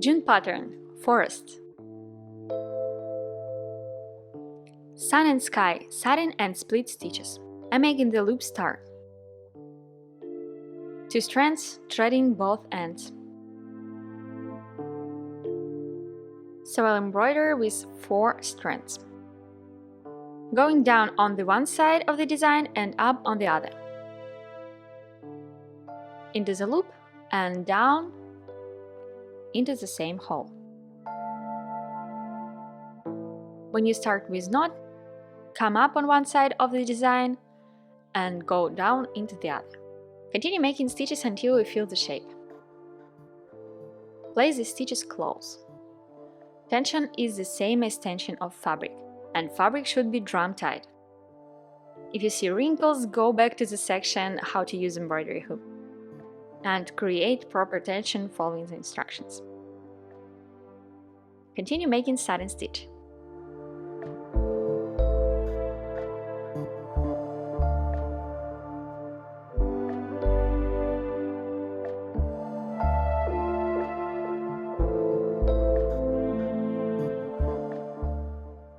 June pattern, forest. Sun and sky, satin and split stitches. I'm making the loop star. 2 strands, threading both ends. So I'll embroider with 4 strands, going down on the one side of the design and up on the other, into the loop and down into the same hole. When you start with knot, come up on one side of the design and go down into the other. Continue making stitches until you feel the shape. Place the stitches close. Tension is the same as tension of fabric, and fabric should be drum tight. If you see wrinkles, go back to the section how to use embroidery hoop and create proper tension following the instructions. Continue making satin stitch.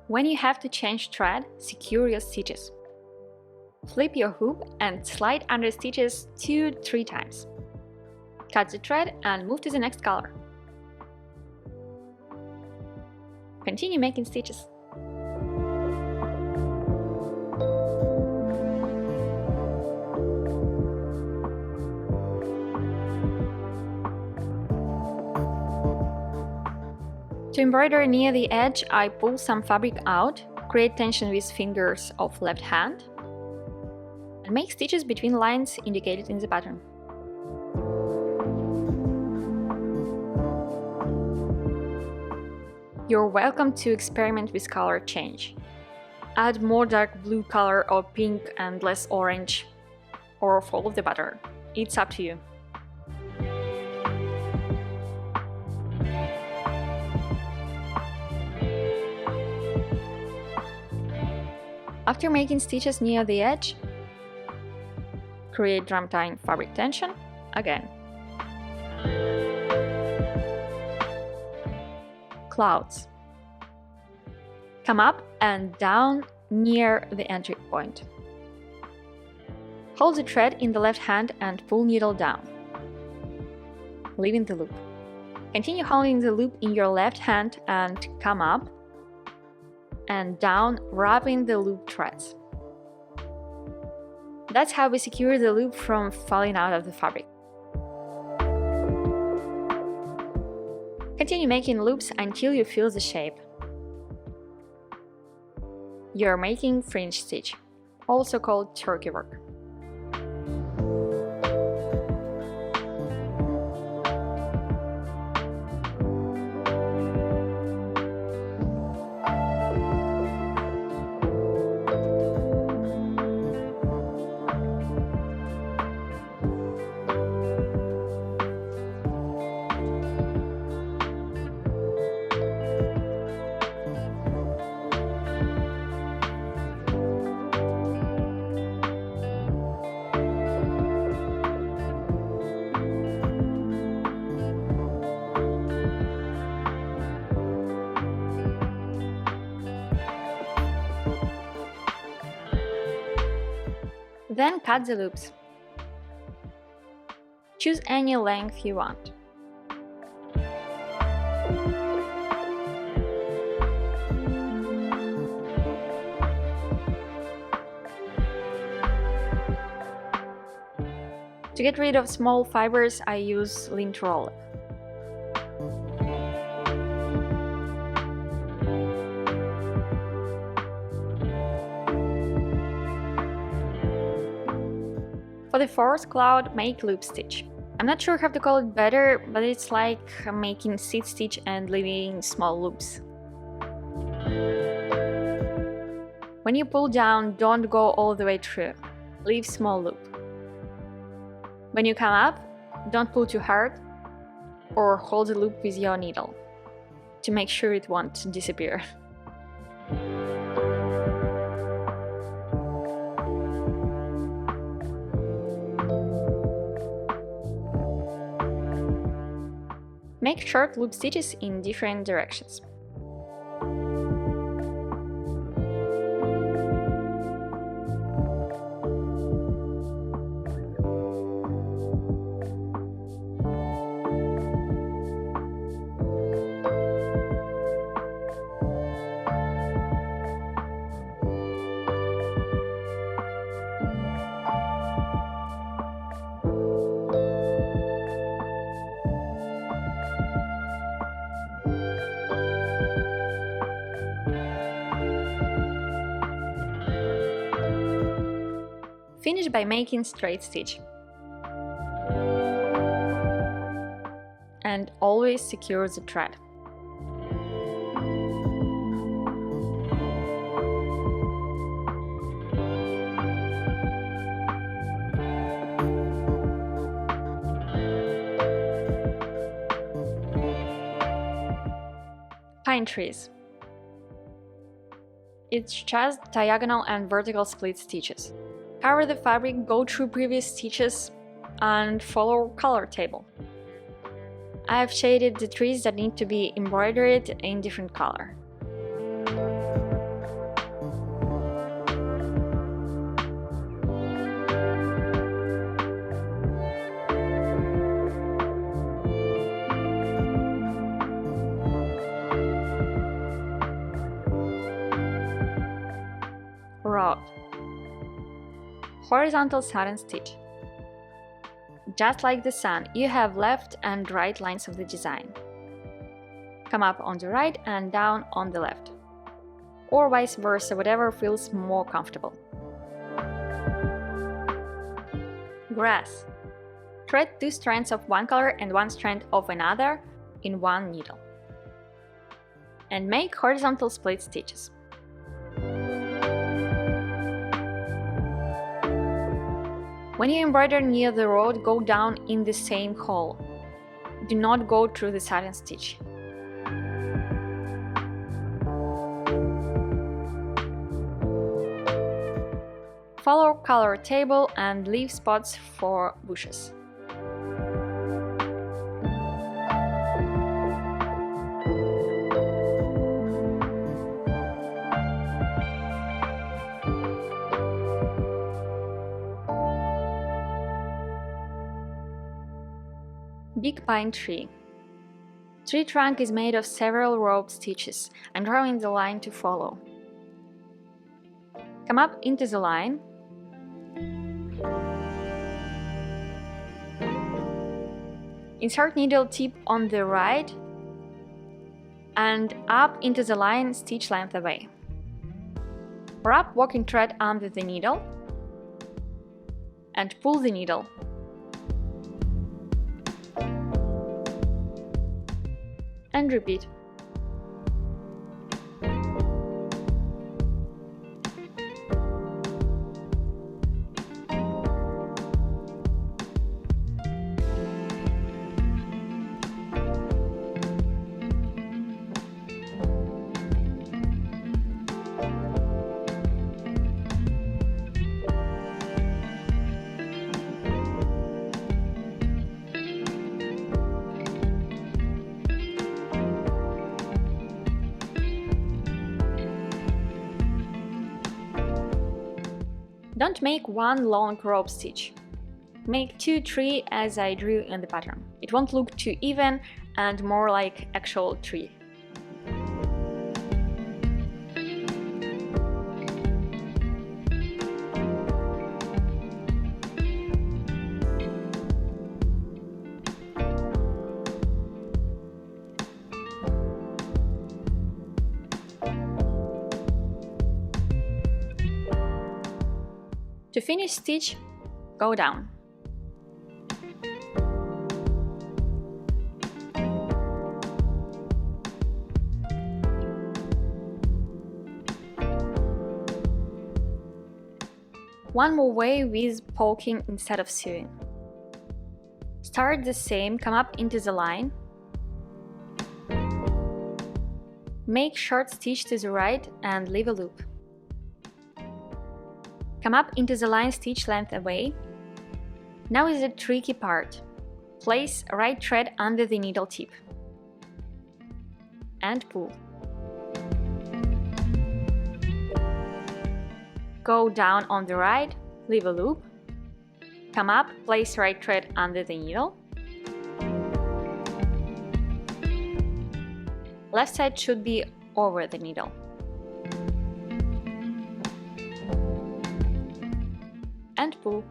When you have to change thread, secure your stitches. Flip your hoop and slide under stitches 2-3 times. Cut the thread and move to the next color. Continue making stitches. To embroider near the edge, I pull some fabric out, create tension with fingers of left hand, and make stitches between lines indicated in the pattern. You're welcome to experiment with color change. Add more dark blue color or pink and less orange, or follow the pattern. It's up to you. After making stitches near the edge, create drum tying fabric tension again. Clouds. Come up and down near the entry point. Hold the thread in the left hand and pull needle down, leaving the loop. Continue holding the loop in your left hand and come up and down, wrapping the loop threads. That's how we secure the loop from falling out of the fabric. Continue making loops until you feel the shape. You're making fringe stitch, also called turkey work. Then cut the loops. Choose any length you want. To get rid of small fibers, I use lint roller. For the fourth cloud, make loop stitch. I'm not sure how to call it better, but it's like making seed stitch and leaving small loops. When you pull down, don't go all the way through. Leave small loop. When you come up, don't pull too hard or hold the loop with your needle to make sure it won't disappear. Make Make short loop stitches in different directions. Finish by making straight stitch. And always secure the thread. Pine trees. It's just diagonal and vertical split stitches. Cover the fabric, go through previous stitches, and follow color table. I have shaded the trees that need to be embroidered in different color. Rod. Horizontal satin stitch. Just like the sun, you have left and right lines of the design. Come up on the right and down on the left. Or vice versa, whatever feels more comfortable. Grass. Thread 2 strands of one color and 1 strand of another in one needle. And make horizontal split stitches. When you embroider near the road, go down in the same hole. Do not go through the satin stitch. Follow color table and leave spots for bushes. Big pine tree. Tree trunk is made of several rope stitches and drawing the line to follow. Come up into the line. Insert needle tip on the right and up into the line stitch length away. Wrap walking thread under the needle and pull the needle. And repeat. Don't make one long rope stitch. Make 2, 3 as I drew in the pattern. It won't look too even and more like actual tree. To finish stitch, go down. One more way with poking instead of sewing. Start the same, come up into the line. Make short stitch to the right and leave a loop. Come up into the line stitch length away. Now is the tricky part. Place right thread under the needle tip. and pull. Go down on the right, leave a loop. Come up, place right thread under the needle. Left side should be over the needle. And pull.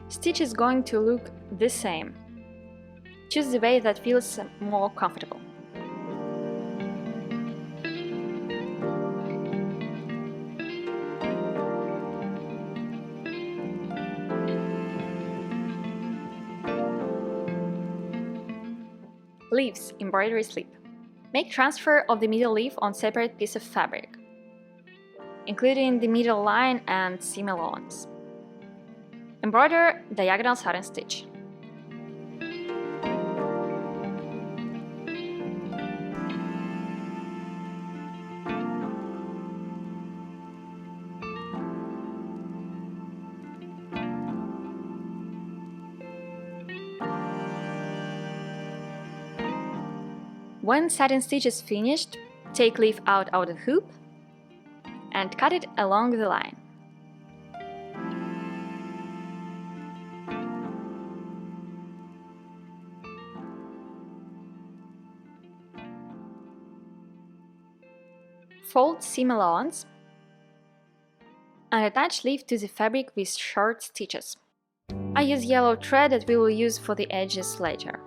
Stitch is going to look the same. Choose the way that feels more comfortable. Leaves, embroidery slip. Make transfer of the middle leaf on separate piece of fabric, including the middle line and seam allowance. Embroider diagonal satin stitch. When satin stitch is finished, take leaf out of the hoop and cut it along the line. Fold seam allowance and attach leaf to the fabric with short stitches. I use yellow thread that we will use for the edges later.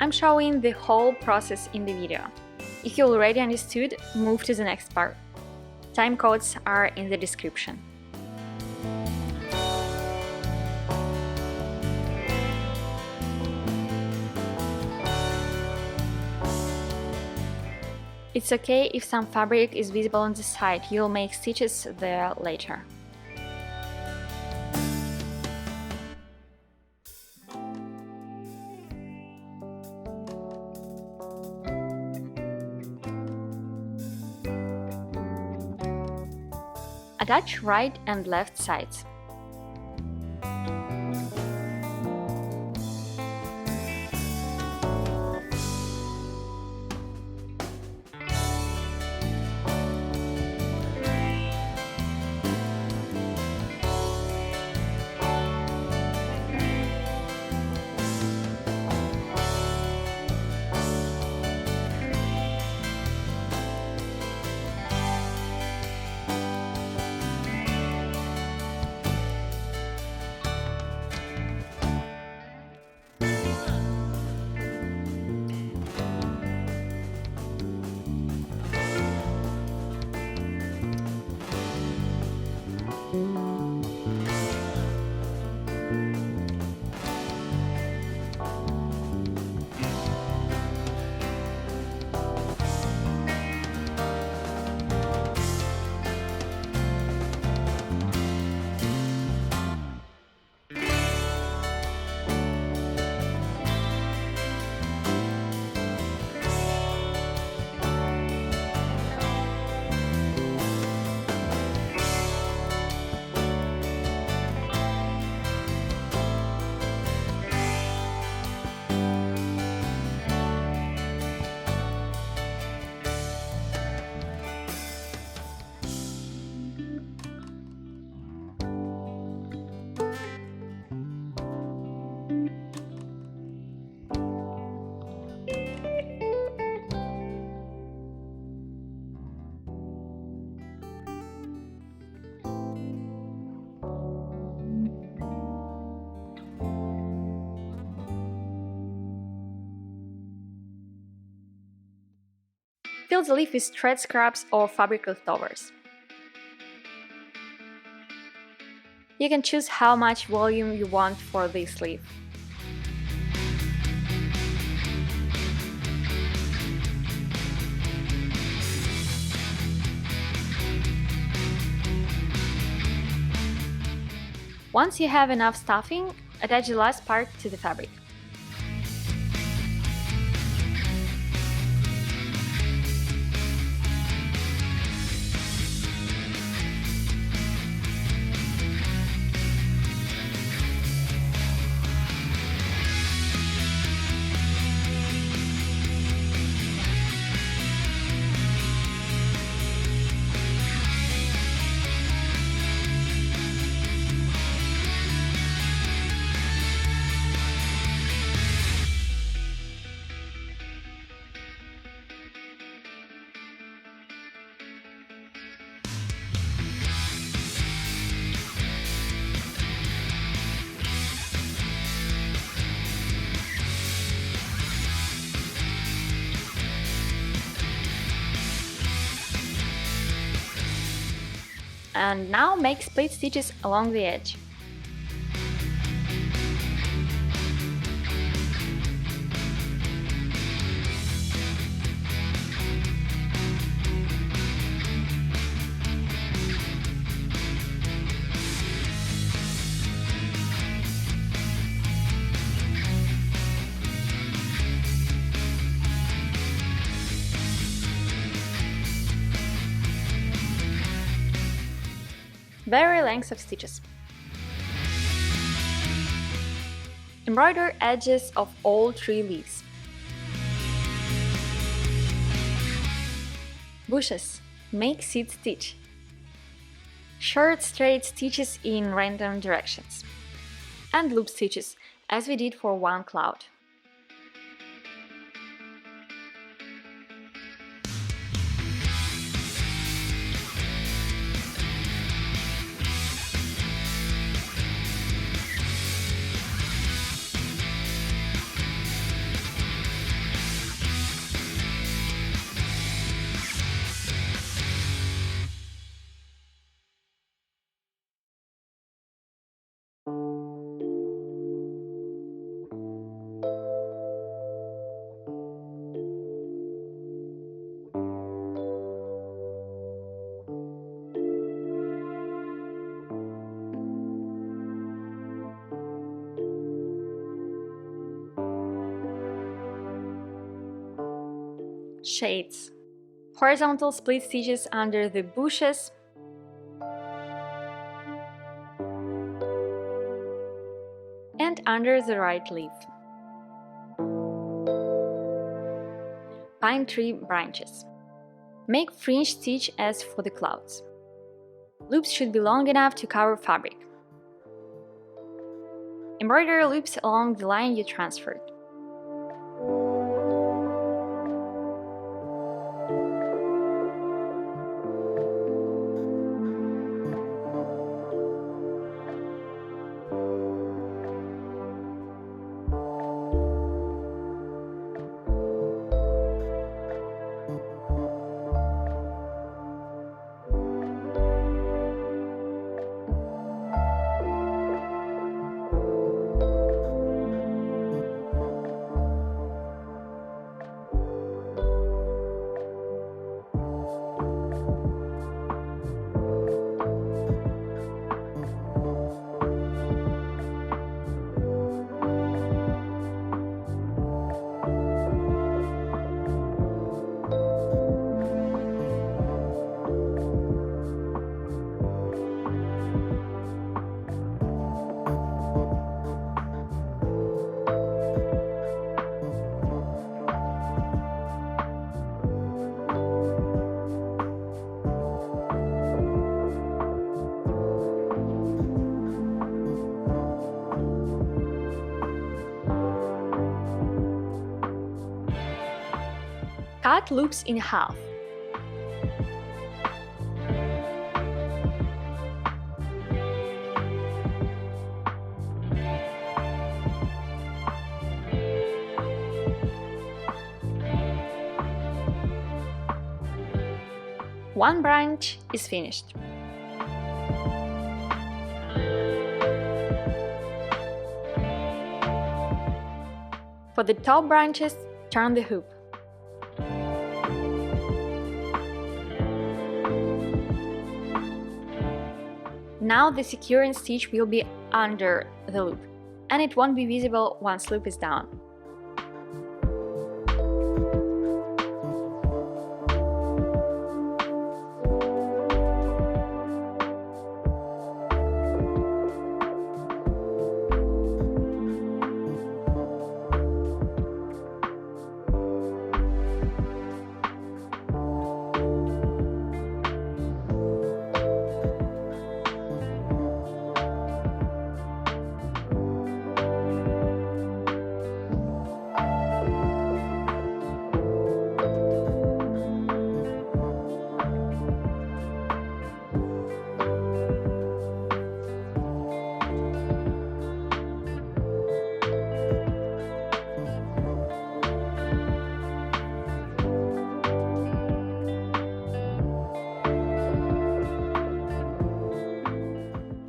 I'm showing the whole process in the video. If you already understood, move to the next part. Time codes are in the description. It's okay if some fabric is visible on the side, you'll make stitches there later. Attach right and left sides. Fill the leaf with thread scraps or fabric leftovers. You can choose how much volume you want for this leaf. Once you have enough stuffing, attach the last part to the fabric. And now make split stitches along the edge. Vary lengths of stitches. Embroider edges of all 3 leaves. Bushes. Make seed stitch. Short straight stitches in random directions. And loop stitches, as we did for one cloud. Shades. Horizontal split stitches under the bushes and under the right leaf. Pine tree branches. Make fringe stitch as for the clouds. Loops should be long enough to cover fabric. Embroider loops along the line you transferred. Cut loops in half. One branch is finished. For the top branches, turn the hoop. Now the securing stitch will be under the loop, and it won't be visible once loop is down.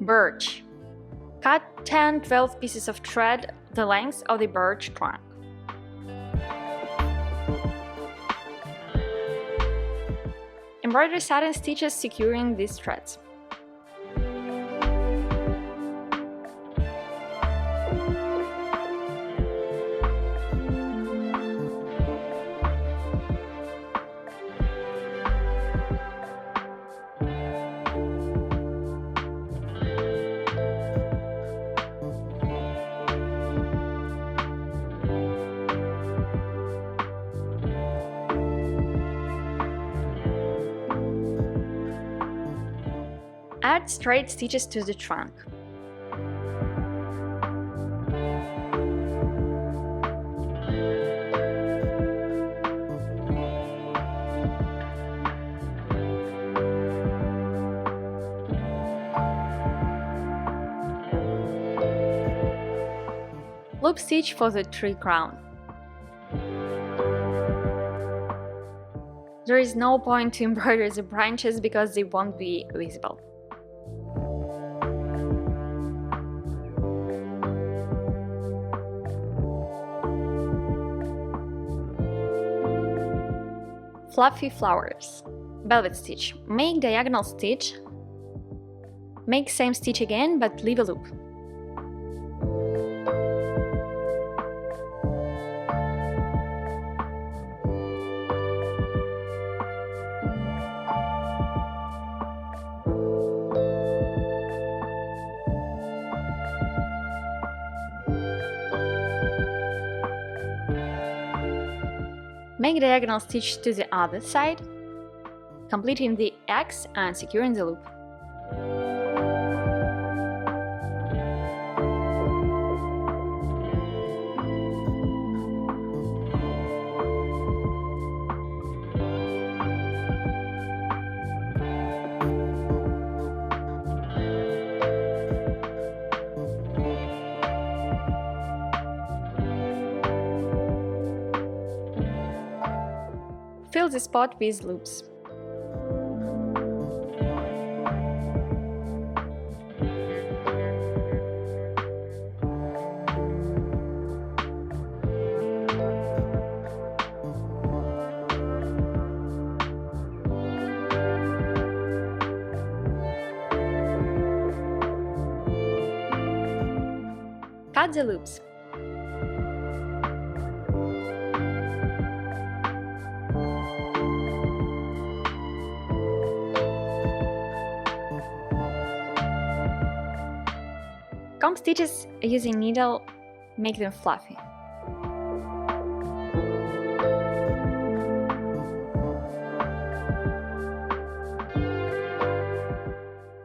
Birch. Cut 10-12 pieces of thread the length of the birch trunk. Embroidery satin stitches securing these threads. Add straight stitches to the trunk. Loop stitch for the tree crown. There is no point to embroider the branches because they won't be visible. Fluffy flowers. Velvet stitch. Make diagonal stitch. Make same stitch again, but leave a loop. Make diagonal stitch to the other side, completing the X and securing the loop. Fill the spot with loops. Cut the loops. Comb stitches using needle make them fluffy.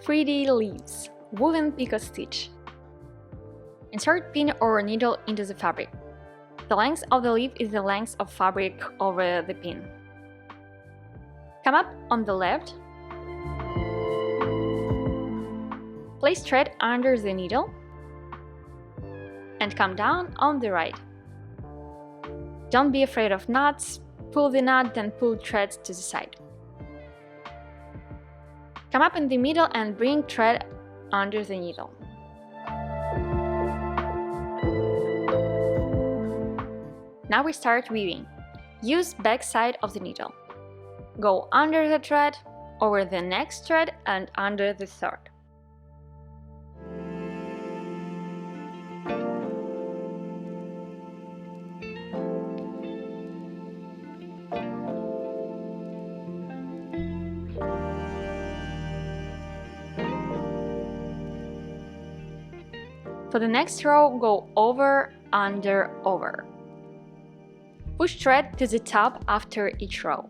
Pretty leaves. Woven picot stitch. Insert pin or needle into the fabric. The length of the leaf is the length of fabric over the pin. Come up on the left. Place thread under the needle and come down on the right. Don't be afraid of knots. Pull the knot, then pull threads to the side. Come up in the middle and bring thread under the needle. Now we start weaving. Use back side of the needle. Go under the thread, over the next thread and under the third. For the next row, go over, under, over. Push thread to the top after each row.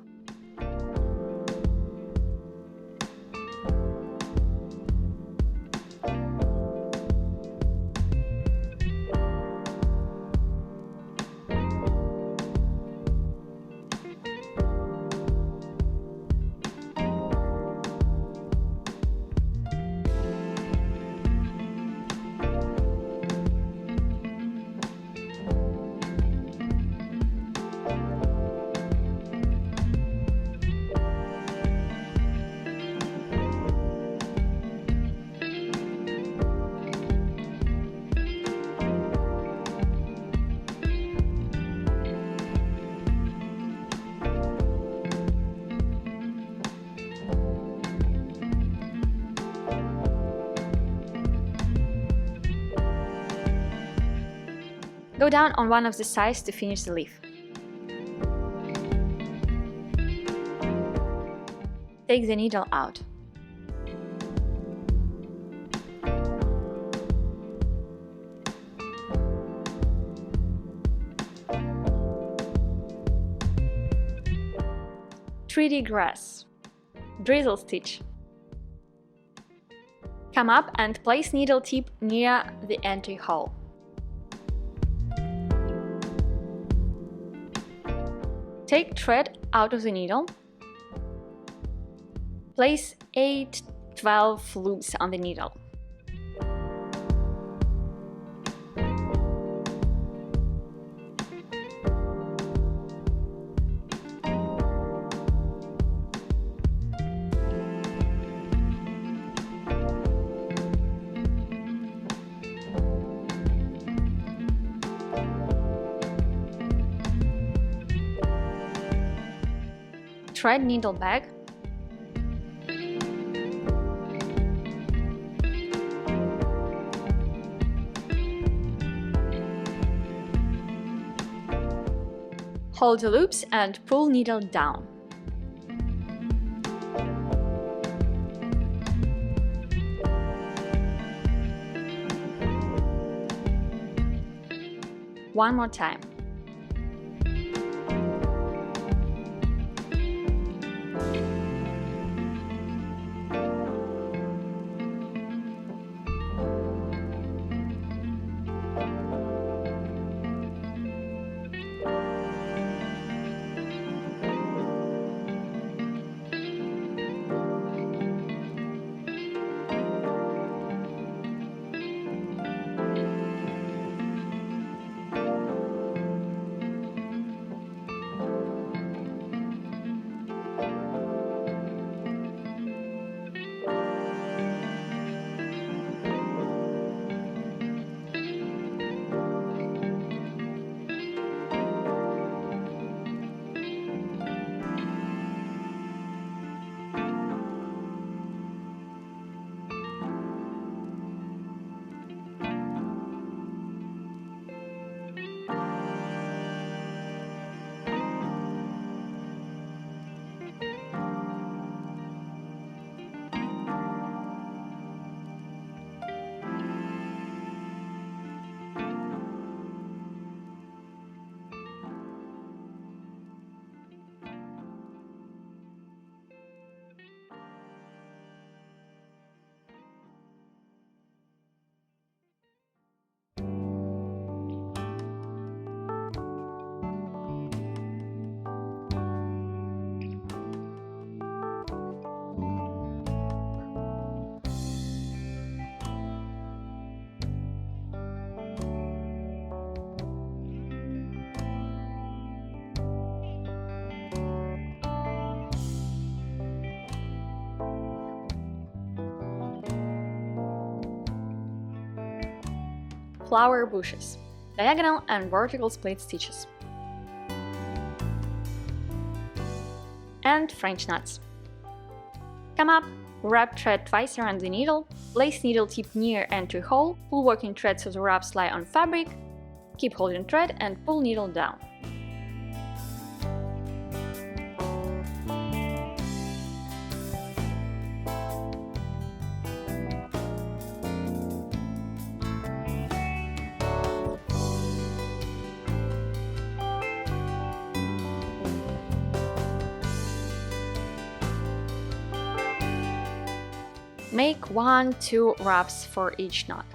Go down on one of the sides to finish the leaf. Take the needle out. "3D grass", drizzle stitch. Come up and place needle tip near the entry hole. Take thread out of the needle. Place 8-12 loops on the needle. Thread needle back. Hold the loops and pull needle down. One more time. flower bushes, diagonal and vertical split stitches, and French knots. Come up, wrap thread twice around the needle, place needle tip near entry hole, pull working thread so the wraps lie on fabric, keep holding thread and pull needle down. Make 1-2 wraps for each knot.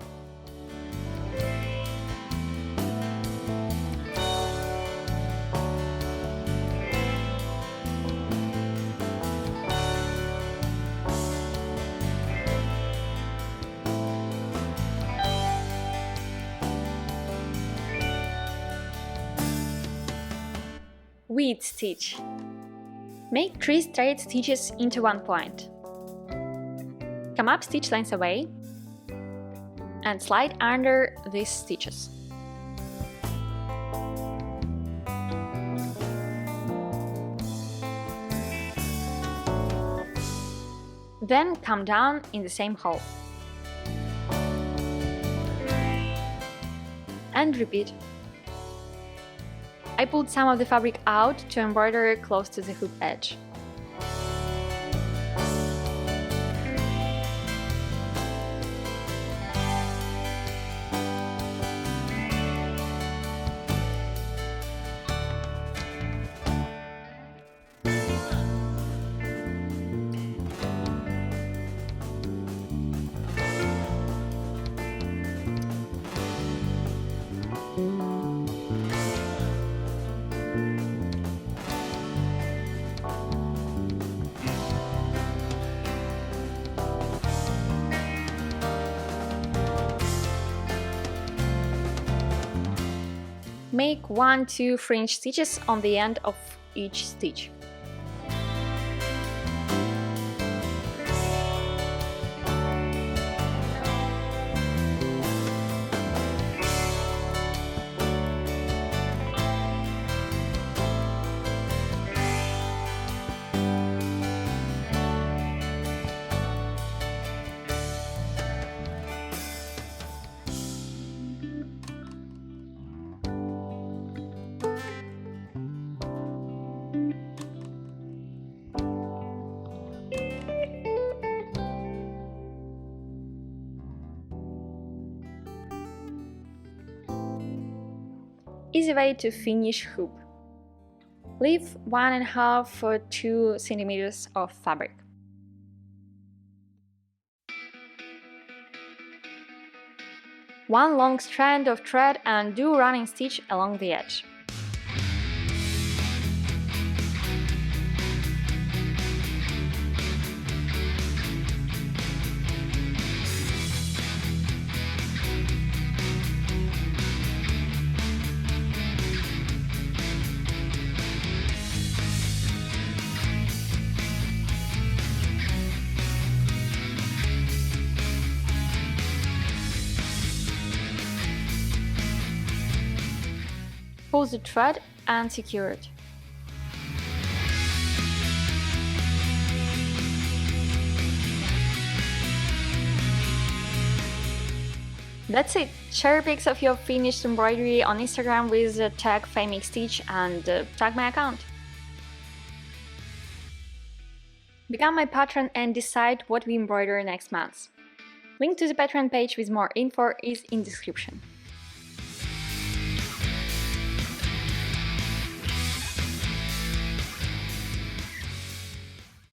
Weed stitch. Make 3 straight stitches into one point. Come up stitch lengths away and slide under these stitches. Then come down in the same hole. And repeat. I pulled some of the fabric out to embroider close to the hoop edge. Make 1-2 fringe stitches on the end of each stitch. Easy way to finish hoop. Leave 1.5 or 2 centimeters of fabric. One long strand of thread and do running stitch along the edge. Pull the thread and secure it. That's it! Share pics of your finished embroidery on Instagram with the tag FameMakeStitch and tag my account. Become my patron and decide what we embroider next month. Link to the Patreon page with more info is in description.